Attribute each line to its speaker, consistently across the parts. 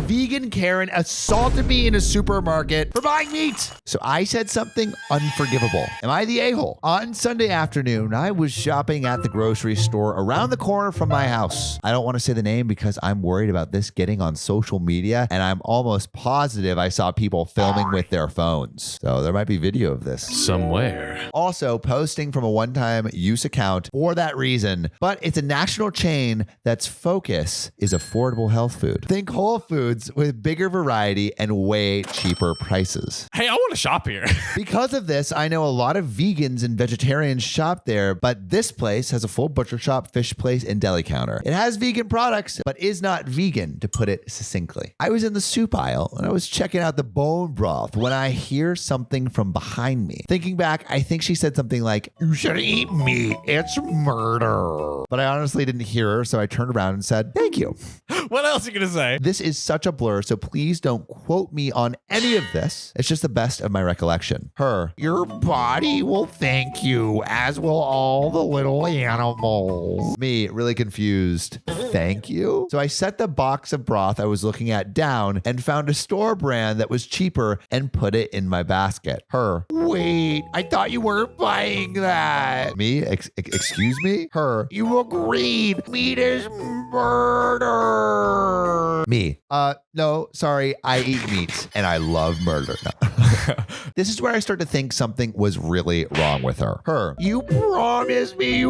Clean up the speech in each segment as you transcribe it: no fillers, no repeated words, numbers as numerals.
Speaker 1: vegan Karen assaulted me in a supermarket for buying meat. So I said something unforgivable. Am I the a-hole? On Sunday afternoon, I was shopping at the grocery store around the corner from my house. I don't want to say the name because I'm worried about this getting on social media, and I'm almost positive I saw people filming with their phones. So there might be video of this
Speaker 2: somewhere.
Speaker 1: Also posting from a one-time use account for that reason, but it's a national chain that's focus is affordable health food. Think Whole Foods with bigger variety and way cheaper prices.
Speaker 2: Hey, I want to shop here.
Speaker 1: Because of this, I know a lot of vegans and vegetarians shop there, but this place has a full butcher shop, fish place, and deli counter. It has vegan products, but is not vegan, to put it succinctly. I was in the soup aisle and I was checking out the bone broth when I hear something from behind me. Thinking back, I think she said something like, "You should eat meat. It's murder." But I honestly didn't hear her, so I turned around and said, "Thank you."
Speaker 2: What else are you going to say?
Speaker 1: This is such a blur, so please don't quote me on any of this. It's just the best of my recollection. Her, "Your body will thank you, as will all the little animals." Me, really confused. "Thank you?" So I set the box of broth I was looking at down and found a store brand that was cheaper and put it in my basket. Her, "Wait, I thought you weren't buying that." Me, excuse me? Her, "You agreed. Meat is murder." Me, no, sorry, I eat meat and I love murder. No. This is where I start to think something was really wrong with her. Her, you promised me,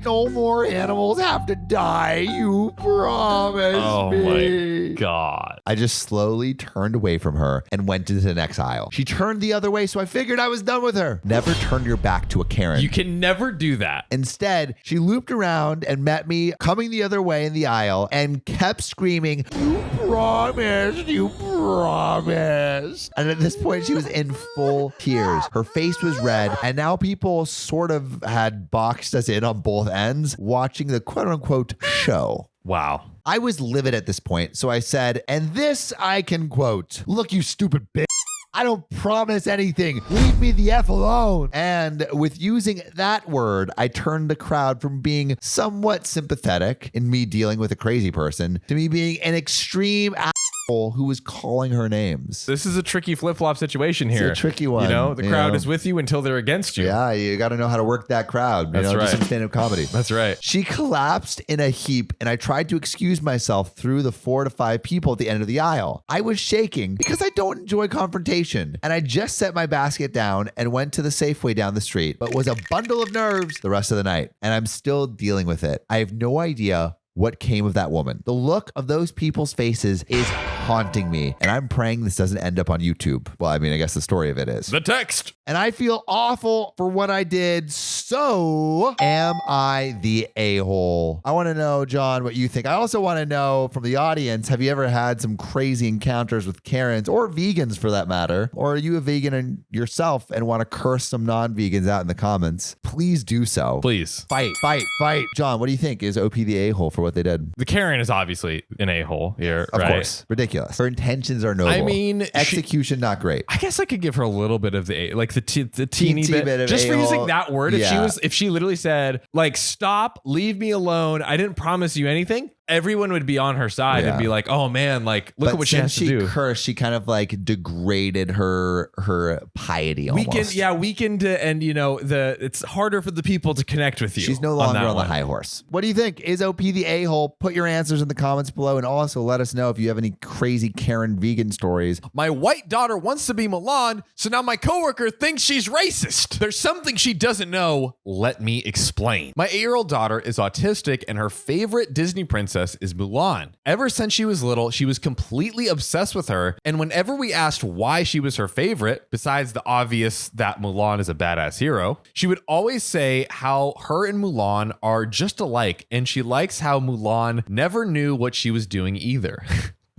Speaker 1: no more animals have to die. You promised me.
Speaker 2: Oh my God.
Speaker 1: I just slowly turned away from her and went into the next aisle. She turned the other way, so I figured I was done with her. Never turn your back to a Karen.
Speaker 2: You can never do that.
Speaker 1: Instead, she looped around and met me coming the other way in the aisle and kept screaming, "You promised, you promised." And at this point, she was in full tears. Her face was red, and now people sort of had boxed us in on both ends, watching the quote-unquote show.
Speaker 2: Wow.
Speaker 1: I was livid at this point, so I said, and this I can quote, "Look, you stupid bitch. I don't promise anything. Leave me the F alone." And with using that word, I turned the crowd from being somewhat sympathetic in me dealing with a crazy person to me being an extreme asshole who was calling her names.
Speaker 2: This is a tricky flip-flop situation here.
Speaker 1: It's a tricky one.
Speaker 2: You know, the crowd is with you until they're against you.
Speaker 1: Yeah, you got to know how to work that crowd.
Speaker 2: That's right.
Speaker 1: Just some stand-up comedy.
Speaker 2: That's right.
Speaker 1: She collapsed in a heap, and I tried to excuse myself through the 4 to 5 people at the end of the aisle. I was shaking because I don't enjoy confrontation, and I just set my basket down and went to the Safeway down the street, but was a bundle of nerves the rest of the night, and I'm still dealing with it. I have no idea what came of that woman. The look of those people's faces is haunting me, and I'm praying this doesn't end up on YouTube. Well, I mean, I guess the story of it is.
Speaker 2: The text.
Speaker 1: And I feel awful for what I did. So, am I the a-hole? I want to know, John, what you think. I also want to know from the audience, have you ever had some crazy encounters with Karens or vegans for that matter? Or are you a vegan yourself and want to curse some non-vegans out in the comments? Please do so.
Speaker 2: Please.
Speaker 1: Fight. John, what do you think? Is OP the a-hole for what they did?
Speaker 2: The Karen is obviously an a-hole here,
Speaker 1: Of
Speaker 2: right?
Speaker 1: course. Ridiculous. Her intentions are noble.
Speaker 2: I mean,
Speaker 1: execution not great.
Speaker 2: I guess I could give her a little bit of the teeny bit
Speaker 1: of
Speaker 2: just for
Speaker 1: a-hole.
Speaker 2: using that word.
Speaker 1: Yeah.
Speaker 2: If she literally said like, "Stop, leave me alone. I didn't promise you anything." Everyone would be on her side and be like, "Oh man, like look at what she has to do."
Speaker 1: Since she cursed, she kind of like degraded her piety almost.
Speaker 2: Weakened, and you know it's harder for the people to connect with you.
Speaker 1: She's no longer on the high horse. What do you think? Is OP the a-hole? Put your answers in the comments below, and also let us know if you have any crazy Karen vegan stories.
Speaker 2: My white daughter wants to be Milan, so now my coworker thinks she's racist. There's something she doesn't know. Let me explain. My 8-year-old daughter is autistic, and her favorite Disney princess is Mulan. Ever since she was little, she was completely obsessed with her, and whenever we asked why she was her favorite, besides the obvious that Mulan is a badass hero, she would always say how her and Mulan are just alike, and she likes how Mulan never knew what she was doing either.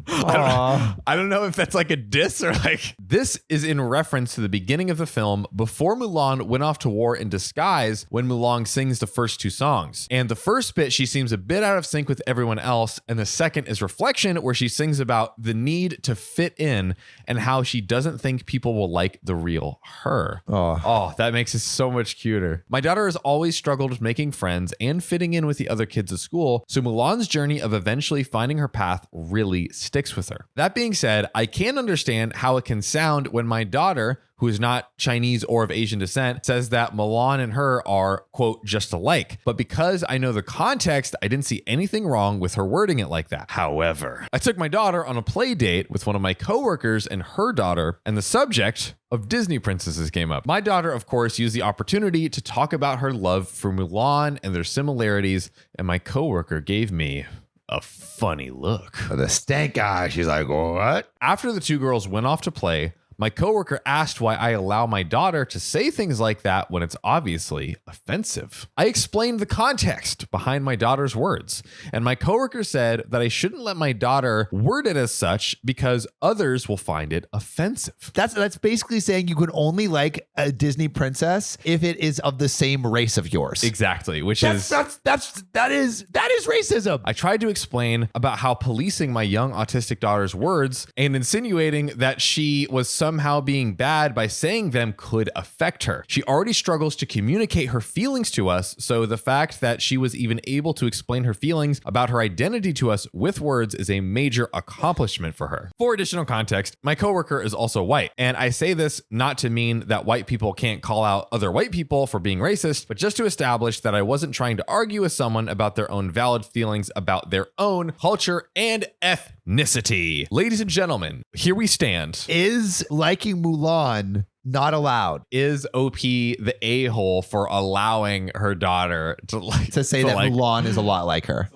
Speaker 1: Aw.
Speaker 2: I don't know if that's like a diss or like. This is in reference to the beginning of the film before Mulan went off to war in disguise when Mulan sings the first two songs. And the first bit, she seems a bit out of sync with everyone else. And the second is Reflection, where she sings about the need to fit in and how she doesn't think people will like the real her. Oh, that makes it so much cuter. My daughter has always struggled with making friends and fitting in with the other kids at school. So Mulan's journey of eventually finding her path really sticks with her. That being said, I can understand how it can sound when my daughter, who is not Chinese or of Asian descent, says that Mulan and her are, quote, just alike. But because I know the context, I didn't see anything wrong with her wording it like that. However, I took my daughter on a play date with one of my coworkers and her daughter, and the subject of Disney princesses came up. My daughter, of course, used the opportunity to talk about her love for Mulan and their similarities, and my coworker gave me a funny look.
Speaker 1: The stank eye. She's like, what?
Speaker 2: After the two girls went off to play, my coworker asked why I allow my daughter to say things like that when it's obviously offensive. I explained the context behind my daughter's words, and my coworker said that I shouldn't let my daughter word it as such because others will find it offensive.
Speaker 1: That's basically saying you can only like a Disney princess if it is of the same race of yours.
Speaker 2: Exactly,
Speaker 1: that is racism.
Speaker 2: I tried to explain about how policing my young autistic daughter's words and insinuating that she was somehow being bad by saying them could affect her. She already struggles to communicate her feelings to us, so the fact that she was even able to explain her feelings about her identity to us with words is a major accomplishment for her. For additional context, my coworker is also white, and I say this not to mean that white people can't call out other white people for being racist, but just to establish that I wasn't trying to argue with someone about their own valid feelings about their own culture and ethnicity. Ladies and gentlemen, here we stand.
Speaker 1: Is liking Mulan not allowed?
Speaker 2: Is OP the a-hole for allowing her daughter to
Speaker 1: say that Mulan is a lot like her?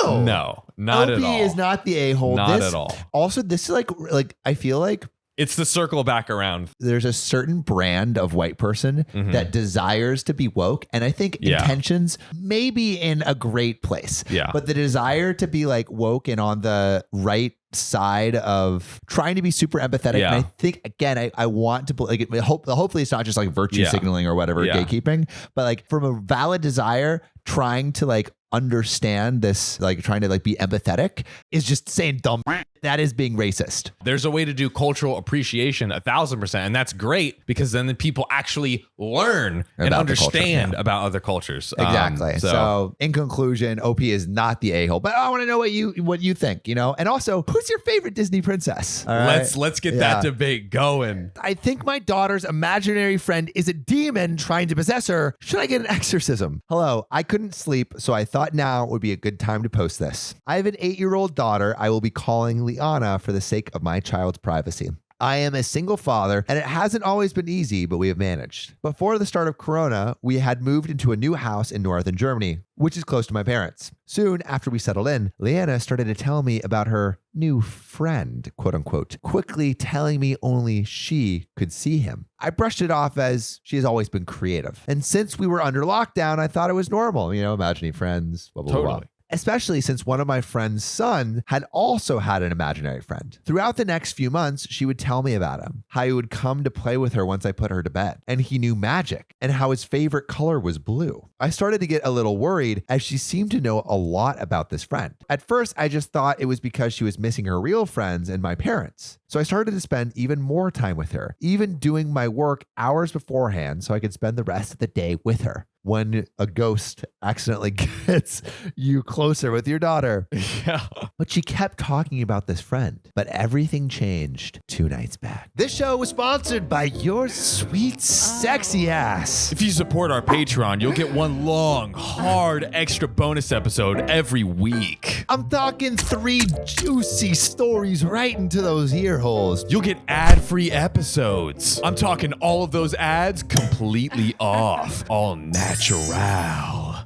Speaker 2: No, not at all.
Speaker 1: OP is not the a-hole.
Speaker 2: Not at all.
Speaker 1: Also, this is like I feel like
Speaker 2: it's the circle back around.
Speaker 1: There's a certain brand of white person that desires to be woke. And I think intentions may be in a great place.
Speaker 2: Yeah.
Speaker 1: But the desire to be like woke and on the right side of trying to be super empathetic.
Speaker 2: Yeah.
Speaker 1: And I think, again, I want to like hopefully it's not just like virtue signaling or whatever, gatekeeping, but like from a valid desire, trying to like understand this, like trying to like be empathetic is just saying dumb. That is being racist.
Speaker 2: There's a way to do cultural appreciation 1,000%. And that's great because then the people actually learn and understand about other cultures.
Speaker 1: Exactly. So in conclusion, OP is not the a-hole, but I want to know what you think, and also who's your favorite Disney princess? All right?
Speaker 2: Let's get that debate going.
Speaker 1: I think my daughter's imaginary friend is a demon trying to possess her. Should I get an exorcism? Hello, I couldn't sleep, so I thought now would be a good time to post this. I have an 8-year-old daughter I will be calling Liana for the sake of my child's privacy. I am a single father, and it hasn't always been easy, but we have managed. Before the start of Corona, we had moved into a new house in northern Germany, which is close to my parents. Soon after we settled in, Liana started to tell me about her new friend, quote unquote, quickly telling me only she could see him. I brushed it off as she has always been creative. And since we were under lockdown, I thought it was normal, imagining friends, blah, blah, blah. Especially since one of my friend's son had also had an imaginary friend. Throughout the next few months, she would tell me about him, how he would come to play with her once I put her to bed, and he knew magic, and how his favorite color was blue. I started to get a little worried as she seemed to know a lot about this friend. At first, I just thought it was because she was missing her real friends and my parents. So I started to spend even more time with her, even doing my work hours beforehand so I could spend the rest of the day with her. When a ghost accidentally gets you closer with your daughter.
Speaker 2: Yeah.
Speaker 1: But she kept talking about this friend. But everything changed 2 nights back. This show was sponsored by your sweet, sexy ass.
Speaker 2: If you support our Patreon, you'll get one long, hard, extra bonus episode every week.
Speaker 1: I'm talking 3 juicy stories right into those ear holes.
Speaker 2: You'll get ad-free episodes. I'm talking all of those ads completely off. All natural.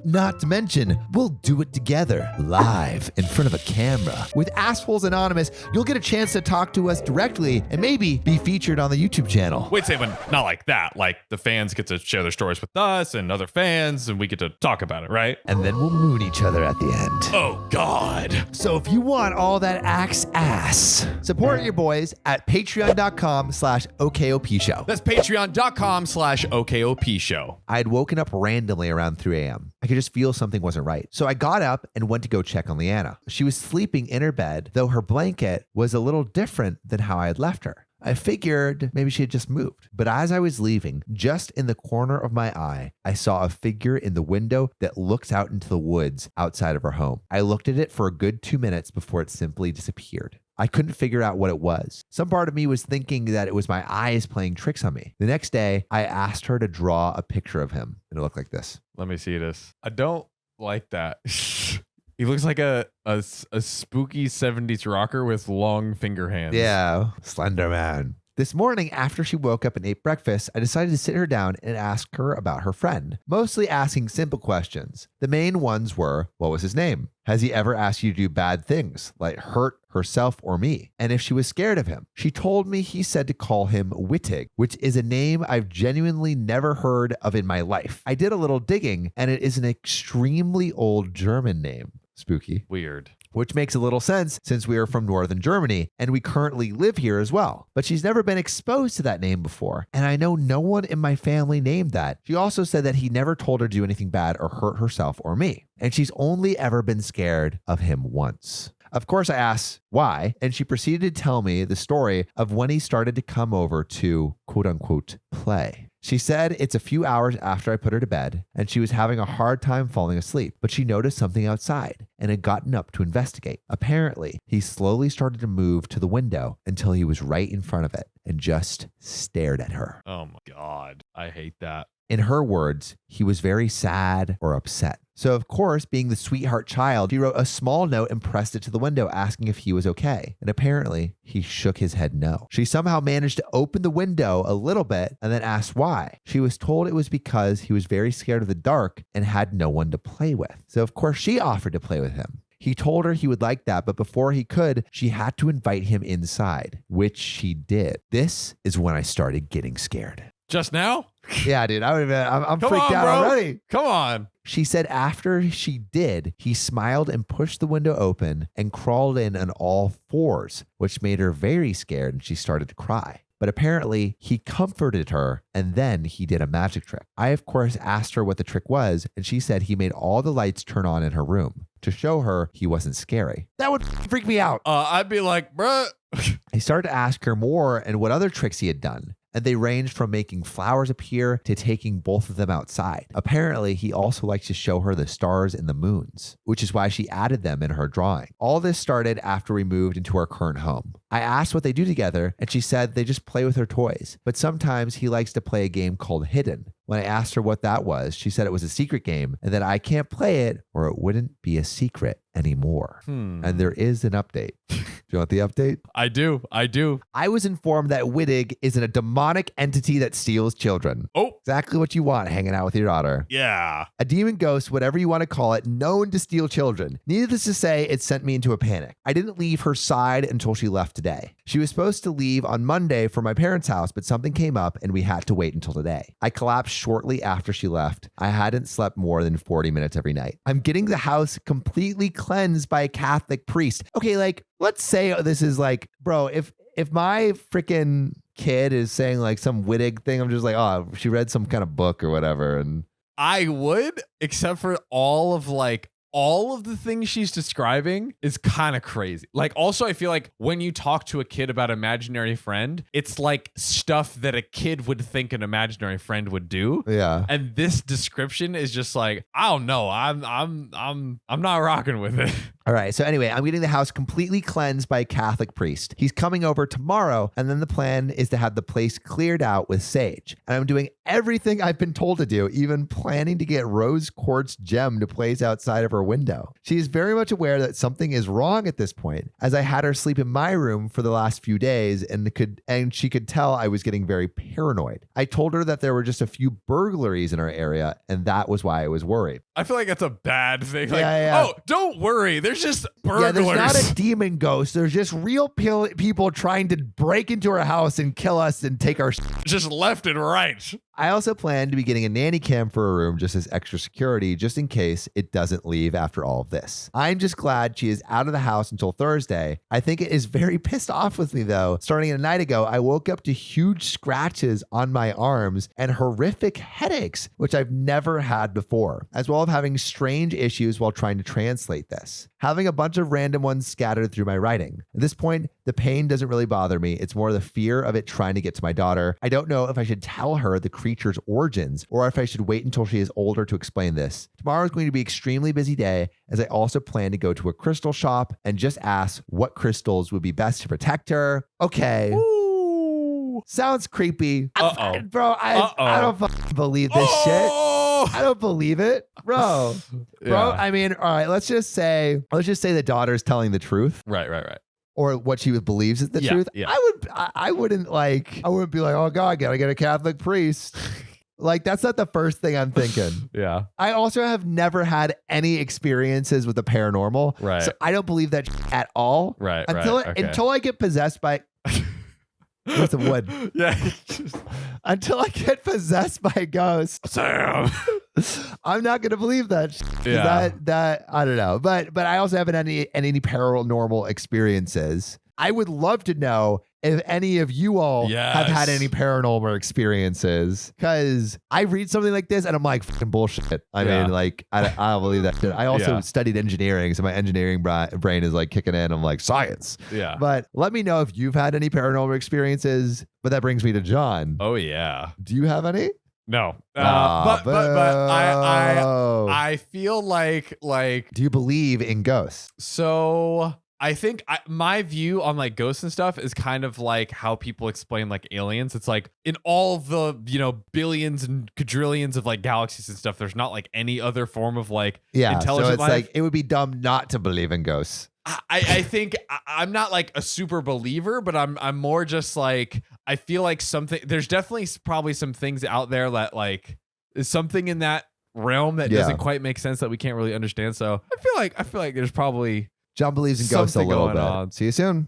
Speaker 1: Not to mention, we'll do it together, live, in front of a camera. With Assholes Anonymous, you'll get a chance to talk to us directly and maybe be featured on the YouTube channel.
Speaker 2: Wait, say, but not like that. Like the fans get to share their stories with us and other fans, and we get to talk about it, right?
Speaker 1: And then we'll moon each other at the end.
Speaker 2: Oh, God.
Speaker 1: So if you want all that axe ass, support your boys at patreon.com/OKOP show.
Speaker 2: That's patreon.com/OKOP show.
Speaker 1: I had woken up randomly around 3 a.m. I could just feel something wasn't right. So I got up and went to go check on Leanna. She was sleeping in her bed, though her blanket was a little different than how I had left her. I figured maybe she had just moved. But as I was leaving, just in the corner of my eye, I saw a figure in the window that looks out into the woods outside of her home. I looked at it for a good 2 minutes before it simply disappeared. I couldn't figure out what it was. Some part of me was thinking that it was my eyes playing tricks on me. The next day, I asked her to draw a picture of him, and it looked like this.
Speaker 2: Let me see this. I don't like that. He looks like a spooky 70s rocker with long finger hands.
Speaker 1: Yeah, Slender Man. This morning, after she woke up and ate breakfast, I decided to sit her down and ask her about her friend, mostly asking simple questions. The main ones were, what was his name? Has he ever asked you to do bad things, like hurt herself or me? And if she was scared of him. She told me he said to call him Wittig, which is a name I've genuinely never heard of in my life. I did a little digging, and it is an extremely old German name. Spooky.
Speaker 2: Weird.
Speaker 1: Which makes a little sense since we are from northern Germany and we currently live here as well. But she's never been exposed to that name before, and I know no one in my family named that. She also said that he never told her to do anything bad or hurt herself or me, and she's only ever been scared of him once. Of course, I asked why, and she proceeded to tell me the story of when he started to come over to quote unquote play. She said it's a few hours after I put her to bed and she was having a hard time falling asleep, but she noticed something outside and had gotten up to investigate. Apparently, he slowly started to move to the window until he was right in front of it and just stared at her.
Speaker 2: Oh my God. I hate that.
Speaker 1: In her words, he was very sad or upset. So of course, being the sweetheart child, she wrote a small note and pressed it to the window asking if he was okay. And apparently, he shook his head no. She somehow managed to open the window a little bit and then asked why. She was told it was because he was very scared of the dark and had no one to play with. So of course, she offered to play with him. He told her he would like that, but before he could, she had to invite him inside, which she did. This is when I started getting scared.
Speaker 2: Just now?
Speaker 1: Yeah, dude, I'm freaked out
Speaker 2: bro.
Speaker 1: already.
Speaker 2: Come on.
Speaker 1: She said after she did, he smiled and pushed the window open and crawled in on all fours, which made her very scared and she started to cry. But apparently he comforted her and then he did a magic trick. I, of course, asked her what the trick was, and she said he made all the lights turn on in her room to show her he wasn't scary. That would freak me out.
Speaker 2: I'd be like, bruh.
Speaker 1: I started to ask her more and what other tricks he had done. And they ranged from making flowers appear to taking both of them outside. Apparently, he also likes to show her the stars and the moons, which is why she added them in her drawing. All this started after we moved into our current home. I asked what they do together, and she said they just play with her toys. But sometimes he likes to play a game called Hidden. When I asked her what that was, she said it was a secret game and that I can't play it or it wouldn't be a secret anymore. And there is an update. Do you want the update?
Speaker 2: I do.
Speaker 1: I was informed that Wittig is a demonic entity that steals children.
Speaker 2: Oh.
Speaker 1: Exactly what you want hanging out with your daughter.
Speaker 2: Yeah.
Speaker 1: A demon ghost, whatever you want to call it, known to steal children. Needless to say, it sent me into a panic. I didn't leave her side until she left today. She was supposed to leave on Monday for my parents' house, but something came up and we had to wait until today. I collapsed shortly after she left. I hadn't slept more than 40 minutes every night. I'm getting the house completely cleansed by a Catholic priest. Okay, like, let's say this is like, bro, if my freaking kid is saying like some Wittig thing, I'm just like, oh, she read some kind of book or whatever. And
Speaker 2: I would, except for all of the things she's describing is kind of crazy. Like, also, I feel like when you talk to a kid about imaginary friend, it's like stuff that a kid would think an imaginary friend would do.
Speaker 1: Yeah.
Speaker 2: And this description is just like, I don't know. I'm not rocking with it.
Speaker 1: All right. So anyway, I'm getting the house completely cleansed by a Catholic priest. He's coming over tomorrow, and then the plan is to have the place cleared out with sage. And I'm doing everything I've been told to do, even planning to get rose quartz gem to place outside of her window. She is very much aware that something is wrong at this point, as I had her sleep in my room for the last few days, and she could tell I was getting very paranoid. I told her that there were just a few burglaries in our area, and that was why I was worried.
Speaker 2: I feel like that's a bad thing. Like,
Speaker 1: Yeah.
Speaker 2: oh, don't worry. There's just
Speaker 1: Yeah,
Speaker 2: burglars.
Speaker 1: there's not a demon ghost. There's just real people trying to break into our house and kill us and take our
Speaker 2: just left and right.
Speaker 1: I also plan to be getting a nanny cam for a room just as extra security, just in case it doesn't leave after all of this. I'm just glad she is out of the house until Thursday. I think it is very pissed off with me though. Starting a night ago, I woke up to huge scratches on my arms and horrific headaches, which I've never had before, as well as having strange issues while trying to translate this. Having a bunch of random ones scattered through my writing. At this point, the pain doesn't really bother me. It's more the fear of it trying to get to my daughter. I don't know if I should tell her the creature's origins or if I should wait until she is older to explain this. Tomorrow is going to be an extremely busy day, as I also plan to go to a crystal shop and just ask what crystals would be best to protect her. Okay.
Speaker 2: Ooh.
Speaker 1: Sounds creepy.
Speaker 2: Uh-oh.
Speaker 1: Bro, I don't fucking believe this shit. I don't believe it, bro.
Speaker 2: Yeah.
Speaker 1: I mean, all right, let's just say the daughter's telling the truth.
Speaker 2: Right.
Speaker 1: Or what she believes is the truth.
Speaker 2: Yeah.
Speaker 1: I wouldn't be like, oh God, gotta get a Catholic priest. Like, that's not the first thing I'm thinking.
Speaker 2: Yeah.
Speaker 1: I also have never had any experiences with the paranormal.
Speaker 2: Right.
Speaker 1: So I don't believe that at all.
Speaker 2: Right.
Speaker 1: Until I get possessed by with the wood.
Speaker 2: Yeah.
Speaker 1: Until I get possessed by a ghost.
Speaker 2: Sam.
Speaker 1: I'm not gonna believe that.
Speaker 2: Yeah.
Speaker 1: That I don't know. But I also haven't had any paranormal experiences. I would love to know if any of you all have had any paranormal experiences, because I read something like this and I'm like, fucking bullshit. I mean, like, I don't believe that shit. I also studied engineering, so my engineering brain is like kicking in. I'm like, science.
Speaker 2: Yeah.
Speaker 1: But let me know if you've had any paranormal experiences. But that brings me to John.
Speaker 2: Oh yeah.
Speaker 1: Do you have any?
Speaker 2: No. But I feel like
Speaker 1: do you believe in ghosts?
Speaker 2: So I think my view on like ghosts and stuff is kind of like how people explain like aliens. It's like in all the, billions and quadrillions of like galaxies and stuff, there's not like any other form of like intelligent
Speaker 1: so it's
Speaker 2: life.
Speaker 1: like it would be dumb not to believe in ghosts.
Speaker 2: I think I'm not like a super believer, but I'm more just like, I feel like there's definitely probably some things out there that like is something in that realm that doesn't quite make sense that we can't really understand. So I feel like there's probably
Speaker 1: John believes in ghosts a little bit. See you soon.